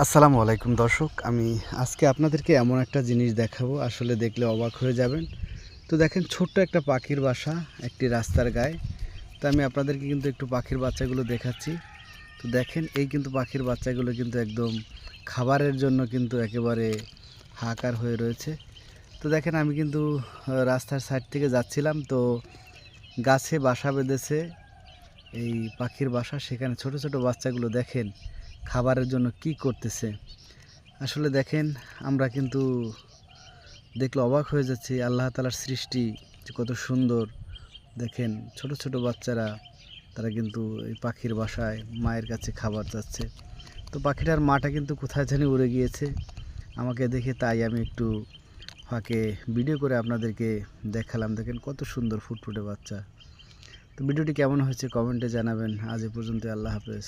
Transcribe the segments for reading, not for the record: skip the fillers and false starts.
আসসালামু আলাইকুম দর্শক, আমি আজকে আপনাদেরকে এমন একটা জিনিস দেখাবো, আসলে দেখলে অবাক হয়ে যাবেন। তো দেখেন, ছোট্ট একটা পাখির বাসা একটি রাস্তার গায়ে। তো আমি আপনাদেরকে কিন্তু একটু পাখির বাচ্চাগুলো দেখাচ্ছি। তো দেখেন, এই কিন্তু পাখির বাচ্চাগুলো কিন্তু একদম খাবারের জন্য কিন্তু একেবারে হাহাকার হয়ে রয়েছে। তো দেখেন, আমি কিন্তু রাস্তার সাইড থেকে যাচ্ছিলাম, তো গাছে বাসা বেঁধেছে এই পাখির বাসা, সেখানে ছোট ছোট বাচ্চাগুলো দেখেন খাবারের জন্য কি করতেছে। আসলে দেখেন, আমরা কিন্তু দেখলে অবাক হয়ে যাচ্ছি, আল্লাহ তাআলার সৃষ্টি যে কত সুন্দর। দেখেন, ছোট ছোট বাচ্চারা তারা কিন্তু এই পাখির বাসায় মায়ের কাছে খাবার চাচ্ছে। তো পাখিটার মাটা কিন্তু কোথায় জানি উড়ে গিয়েছে আমাকে দেখে, তাই আমি একটু ফাঁকে ভিডিও করে আপনাদেরকে দেখালাম। দেখেন কত সুন্দর ফুটফুটে বাচ্চা। তো ভিডিওটি কেমন হয়েছে কমেন্টে জানাবেন। আজ এ পর্যন্ত, আল্লাহ হাফেজ।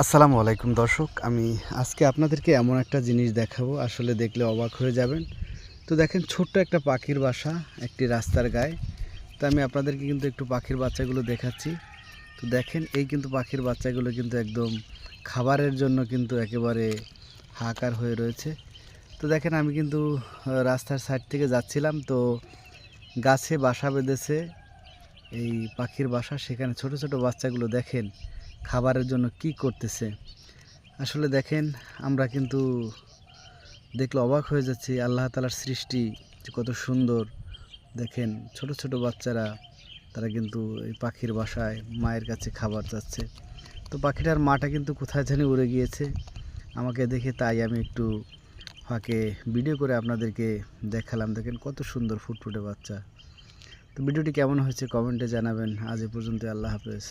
আসসালামু আলাইকুম দর্শক, আমি আজকে আপনাদেরকে এমন একটা জিনিস দেখাবো, আসলে দেখলে অবাক হয়ে যাবেন। তো দেখেন, ছোট্ট একটা পাখির বাসা একটি রাস্তার গায়ে। তো আমি আপনাদেরকে কিন্তু একটু পাখির বাচ্চাগুলো দেখাচ্ছি। তো দেখেন, এই কিন্তু পাখির বাচ্চাগুলো কিন্তু একদম খাবারের জন্য কিন্তু একেবারে হাহাকার হয়ে রয়েছে। তো দেখেন, আমি কিন্তু রাস্তার সাইড থেকে যাচ্ছিলাম, তো গাছে বাসা বেঁধেছে এই পাখির বাসা, সেখানে ছোট ছোট বাচ্চাগুলো দেখেন খাবারের জন্য কি করতেছে। আসলে দেখেন, আমরা কিন্তু দেখলে অবাক হয়ে যাচ্ছি, আল্লাহ তাআলার সৃষ্টি যে কত সুন্দর। দেখেন, ছোট ছোট বাচ্চারা তারা কিন্তু এই পাখির বাসায় মায়ের কাছে খাবার চাচ্ছে। তো পাখিটার মাটা কিন্তু কোথায় জানি উড়ে গিয়েছে আমাকে দেখে, তাই আমি একটু ফাঁকে ভিডিও করে আপনাদেরকে দেখালাম। দেখেন কত সুন্দর ফুটফুটে বাচ্চা। তো ভিডিওটি কেমন হয়েছে কমেন্টে জানাবেন। আজ এ পর্যন্ত, আল্লাহ হাফেজ।